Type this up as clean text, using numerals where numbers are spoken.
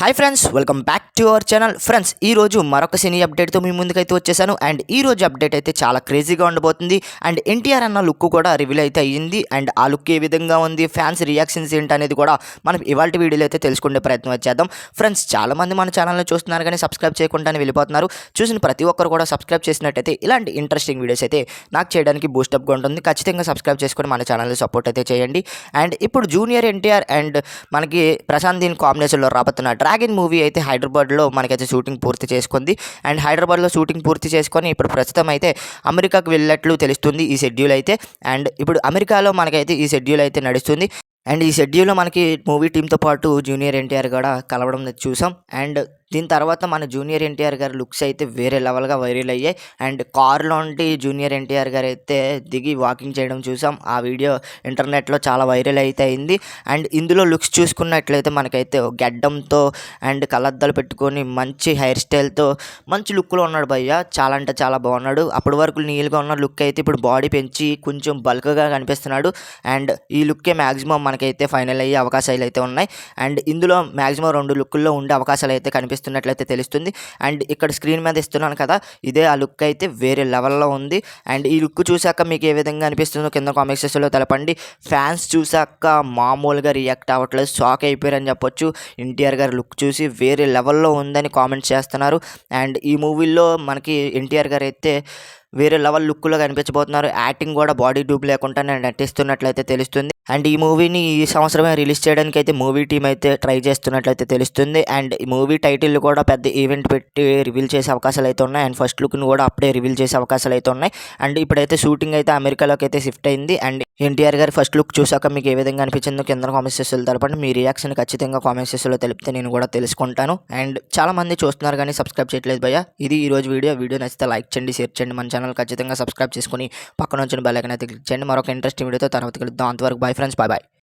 Hi friends, welcome back to our channel. Friends, ఈరోజు మరొక సినీ అప్డేట్తో మీ ముందుకైతే వచ్చేసాను. అండ్ ఈ రోజు అప్డేట్ అయితే చాలా క్రేజీగా ఉండబోతుంది. అండ్ ఎన్టీఆర్ అన్న లుక్ కూడా రివీల్ అయితే అయ్యింది. అండ్ ఆ లుక్ ఏ విధంగా ఉంది, ఫ్యాన్స్ రియాక్షన్స్ ఏంటి అనేది కూడా మనం ఇవాళ వీడియోలో అయితే తెలుసుకునే ప్రయత్నం చేద్దాం. ఫ్రెండ్స్, చాలామంది మన ఛానల్ని చూస్తున్నారు కానీ సబ్స్క్రైబ్ చేయకుండానే వెళ్ళిపోతున్నారు. చూసిన ప్రతి ఒక్కరు కూడా సబ్స్క్రైబ్ చేసినట్టయితే ఇలాంటి ఇంట్రెస్టింగ్ వీడియోస్ అయితే నాకు చేయడానికి బూస్టప్గా ఉంటుంది. ఖచ్చితంగా సబ్స్క్రైబ్ చేసుకొని మన ఛానల్ని సపోర్ట్ అయితే చేయండి. అండ్ ఇప్పుడు జూనియర్ ఎన్టీఆర్ అండ్ మనకి ప్రశాంత్ దీన్ కాంబినేషన్లో రాబోతున్న డ్రాగన్ మూవీ అయితే హైదరాబాద్లో మనకైతే షూటింగ్ పూర్తి చేసుకుంది. అండ్ హైదరాబాద్లో షూటింగ్ పూర్తి చేసుకొని ఇప్పుడు ప్రస్తుతం అయితే అమెరికాకు వెళ్ళినట్లు తెలుస్తుంది ఈ షెడ్యూల్ అయితే. అండ్ ఇప్పుడు అమెరికాలో మనకైతే ఈ షెడ్యూల్ అయితే నడుస్తుంది. అండ్ ఈ షెడ్యూల్లో మనకి మూవీ టీంతో పాటు జూనియర్ ఎన్టీఆర్ కూడా కలవడం చూసాం. అండ్ దీని తర్వాత మన జూనియర్ ఎన్టీఆర్ గారి లుక్స్ అయితే వేరే లెవెల్గా వైరల్ అయ్యాయి. అండ్ కారులో ఉండి జూనియర్ ఎన్టీఆర్ గారు అయితే దిగి వాకింగ్ చేయడం చూసాం. ఆ వీడియో ఇంటర్నెట్లో చాలా వైరల్ అయితే అయింది. అండ్ ఇందులో లుక్స్ చూసుకున్నట్లయితే మనకైతే గెడ్డంతో అండ్ కళ్ళద్దాలు పెట్టుకొని మంచి హెయిర్ స్టైల్తో మంచి లుక్లో ఉన్నాడు భయ్య. చాలా అంటే చాలా బాగున్నాడు. అప్పటి వరకు నీల్గా ఉన్న లుక్ అయితే ఇప్పుడు బాడీ పెంచి కొంచెం బల్క్గా కనిపిస్తున్నాడు. అండ్ ఈ లుక్కే మ్యాక్సిమం మనకైతే ఫైనల్ అయ్యే అవకాశాలు అయితే ఉన్నాయి. అండ్ ఇందులో మ్యాక్సిమం 2 లుక్కుల్లో ఉండే అవకాశాలు అయితే కనిపిస్తున్నట్లయితే తెలుస్తుంది. అండ్ ఇక్కడ స్క్రీన్ మీద ఇస్తున్నాను కదా, ఇదే ఆ లుక్ అయితే వేరే లెవెల్లో ఉంది. అండ్ ఈ లుక్ చూసాక మీకు ఏ విధంగా అనిపిస్తుందో కింద కామెంట్ సెక్షన్లో తెలపండి. ఫ్యాన్స్ చూసాక మామూలుగా రియాక్ట్ అవ్వట్లేదు, షాక్ అయిపోయారని చెప్పొచ్చు. ఎన్టీఆర్ గారి లుక్ చూసి వేరే లెవెల్లో ఉందని కామెంట్ చేస్తున్నారు. అండ్ ఈ మూవీలో మనకి ఎన్టీఆర్ గారు అయితే వేరే లెవెల్ లుక్లో కనిపించబోతున్నారు. యాక్టింగ్ కూడా బాడీ డూప్ లేకుండా నటిస్తున్నట్లయితే తెలుస్తుంది. అండ్ ఈ మూవీని ఈ సంవత్సరమే రిలీజ్ చేయడానికి అయితే మూవీ టీం అయితే ట్రై చేస్తున్నట్లయితే తెలుస్తుంది. అండ్ ఈ మూవీ టైటిల్ కూడా పెద్ద ఈవెంట్ పెట్టి రివీల్ చేసే అవకాశాలు అయితే ఉన్నాయి. అండ్ ఫస్ట్ లుక్ని కూడా అప్పుడే రివీల్ చేసే అవకాశాలు అయితే ఉన్నాయి. అండ్ ఇప్పుడైతే షూటింగ్ అయితే అమెరికాలోకి అయితే షిఫ్ట్ అయింది. అండ్ ఎన్టీఆర్ గారి ఫస్ట్ లుక్ చూసాక మీకు ఏ విధంగా అనిపించిందో కింద కామెంట్ సెక్షన్లో తెలపండి. మీ రియాక్షన్ ఖచ్చితంగా కామెంట్ సెక్షన్లో తెలిపితే నేను కూడా తెలుసుకుంటాను. అండ్ చాలామంది చూస్తున్నారు కానీ సబ్స్క్రైబ్ చేయట్లేదు భయ్య. ఇది ఈరోజు వీడియో నచ్చితే లైక్ చేయండి, షేర్ చేయండి. మన ఛానల్ ఖచ్చితంగా సబ్స్క్రైబ్ చేసుకుని పక్కన వచ్చిన బెల్ ఐకాన్ అయితే క్లిక్ చేయండి. మరొక ఇంట్రెస్టింగ్ వీడియోతో తర్వాత కలుద్దాం. అంతవరకు బై ఫ్రెండ్స్, బాయ్.